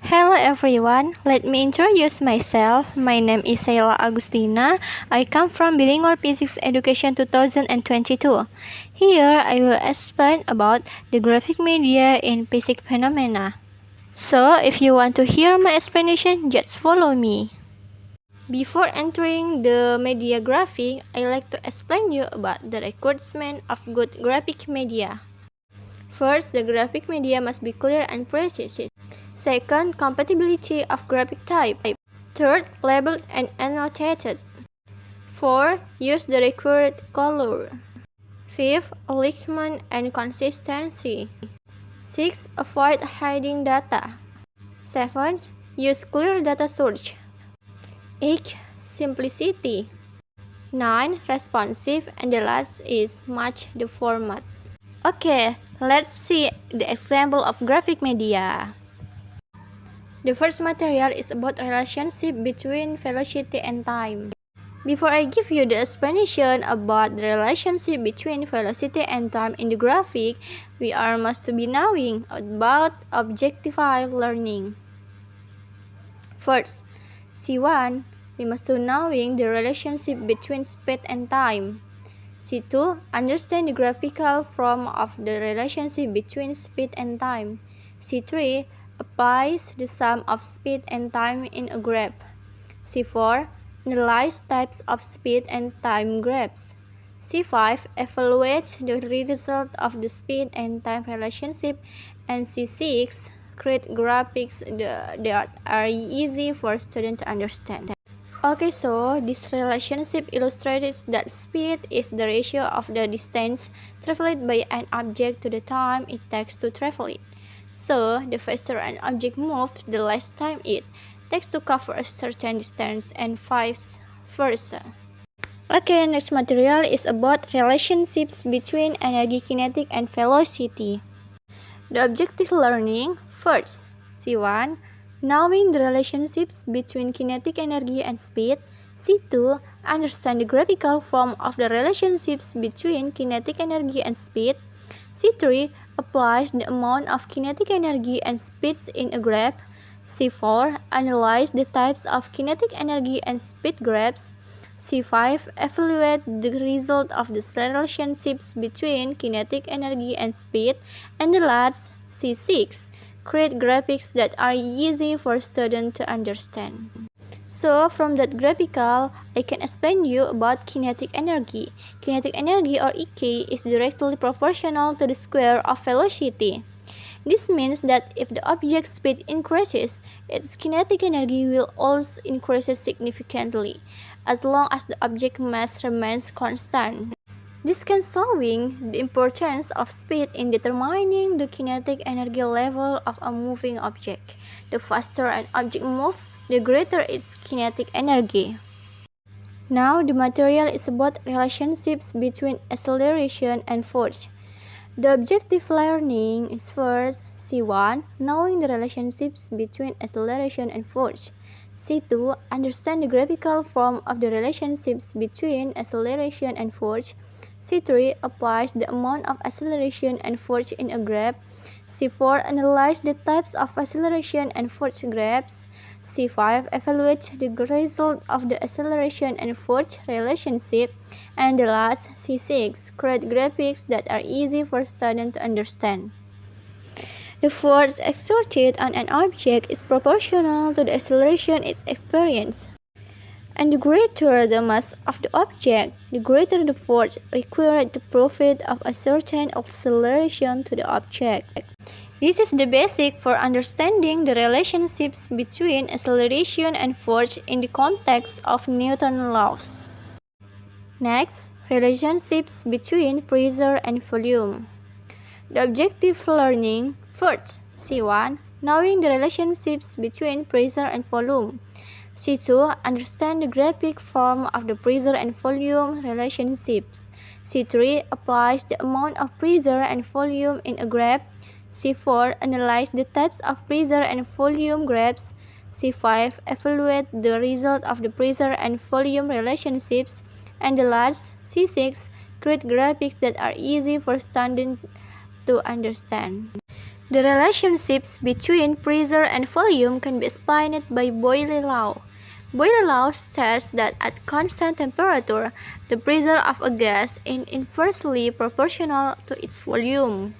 Hello everyone, let me introduce myself. My name is Sheila Agustina. I come from Bilingual Physics Education 2022. Here I will explain about the graphic media in physics phenomena. So if you want to hear my explanation, just follow me. Before entering the media graphic, I like to explain you about the requirements of good graphic media. First, the graphic media must be clear and precise. Second, compatibility of graphic type. Third, labeled and annotated. 4. Use the required color. 5. Alignment and consistency. 6. Avoid hiding data. 7. Use clear data source. 8. Simplicity. 9. Responsive, and the last is match the format. Okay, let's see the example of graphic media. The first material is about relationship between velocity and time. Before I give you the explanation about the relationship between velocity and time in the graphic, we must be knowing about objective learning. First, C1, we must to knowing the relationship between speed and time. C2, understand the graphical form of the relationship between speed and time. C3, applies the sum of speed and time in a graph. C4, analyze types of speed and time graphs. C5, evaluates the result of the speed and time relationship. And C6, create graphics that are easy for students to understand. Okay, so this relationship illustrates that speed is the ratio of the distance traveled by an object to the time it takes to travel it. So, the faster an object moves, the less time it takes to cover a certain distance, and vice versa. Okay, next material is about relationships between energy kinetic and velocity. The objective learning, first, C1, knowing the relationships between kinetic energy and speed. C2, understand the graphical form of the relationships between kinetic energy and speed. C3, applies the amount of kinetic energy and speeds in a graph. C4, analyze the types of kinetic energy and speed graphs. C5, evaluate the result of the relationships between kinetic energy and speed. And the last, C6, create graphics that are easy for students to understand. So, from that graphical, I can explain you about kinetic energy. Kinetic energy, or EK, is directly proportional to the square of velocity. This means that if the object's speed increases, its kinetic energy will also increase significantly, as long as the object mass remains constant. This can showing the importance of speed in determining the kinetic energy level of a moving object. The faster an object moves, the greater its kinetic energy. Now the material is about relationships between acceleration and force. The objective learning is first, C1, knowing the relationships between acceleration and force. C2, understand the graphical form of the relationships between acceleration and force. C3, applies the amount of acceleration and force in a graph. C4, analyze the types of acceleration and force graphs. C5, evaluates the result of the acceleration and force relationship. And the last, C6, create graphics that are easy for students to understand. The force exerted on an object is proportional to the acceleration it experiences. And the greater the mass of the object, the greater the force required to provide of a certain acceleration to the object. This is the basic for understanding the relationships between acceleration and force in the context of Newton's laws. Next, relationships between pressure and volume. The objective learning, first, C1, knowing the relationships between pressure and volume. C2, understand the graphic form of the pressure and volume relationships. C3, applies the amount of pressure and volume in a graph. C4, analyze the types of pressure and volume graphs. C5, evaluate the result of the pressure and volume relationships. And the last, C6, create graphics that are easy for students to understand. The relationships between pressure and volume can be explained by Boyle's law. Boyle's law states that at constant temperature, the pressure of a gas is inversely proportional to its volume.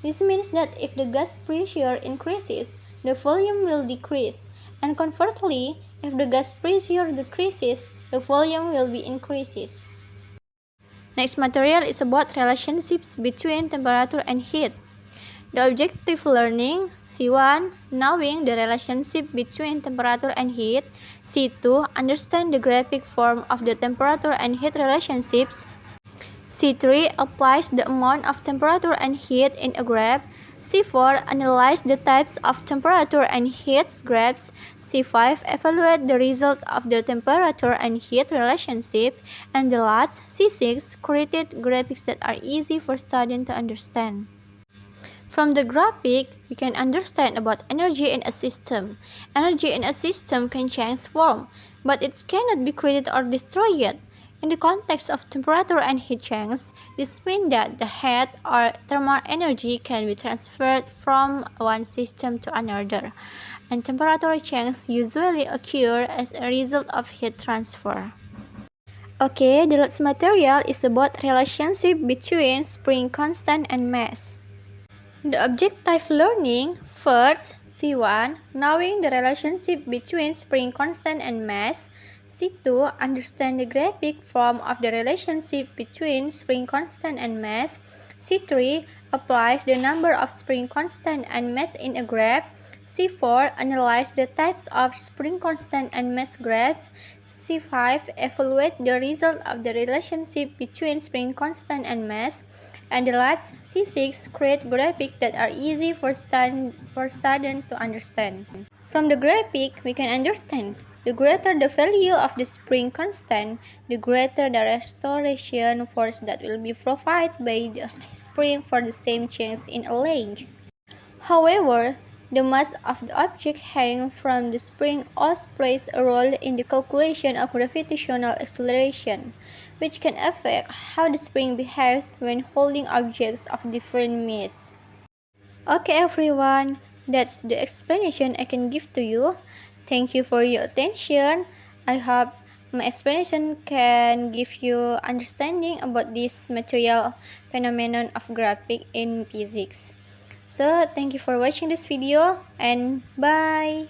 This means that if the gas pressure increases, the volume will decrease, and conversely, if the gas pressure decreases, the volume will be increases. Next material is about relationships between temperature and heat. The objective learning, C1, knowing the relationship between temperature and heat. C2, understand the graphic form of the temperature and heat relationships. C3, applies the amount of temperature and heat in a graph. C4, analyze the types of temperature and heat graphs. C5, evaluate the result of the temperature and heat relationship. And the last, C6, created graphics that are easy for students to understand. From the graphic, we can understand about energy in a system. Energy in a system can change form, but it cannot be created or destroyed. In the context of temperature and heat change, this means that the heat or thermal energy can be transferred from one system to another, and temperature change usually occur as a result of heat transfer. Okay, the last material is about relationship between spring constant and mass. The objective learning, first, C1, knowing the relationship between spring constant and mass. C2, understand the graphic form of the relationship between spring constant and mass. C3, applies the number of spring constant and mass in a graph. C4, analyze the types of spring constant and mass graphs. C5, evaluate the result of the relationship between spring constant and mass. And the last, C6, create graphics that are easy for students to understand. From the graphic, we can understand the greater the value of the spring constant, the greater the restoration force that will be provided by the spring for the same change in a length. However, the mass of the object hanging from the spring also plays a role in the calculation of gravitational acceleration, which can affect how the spring behaves when holding objects of different mass. Okay everyone, that's the explanation I can give to you. Thank you for your attention. I hope my explanation can give you understanding about this material phenomenon of graphic in physics. So thank you for watching this video and bye.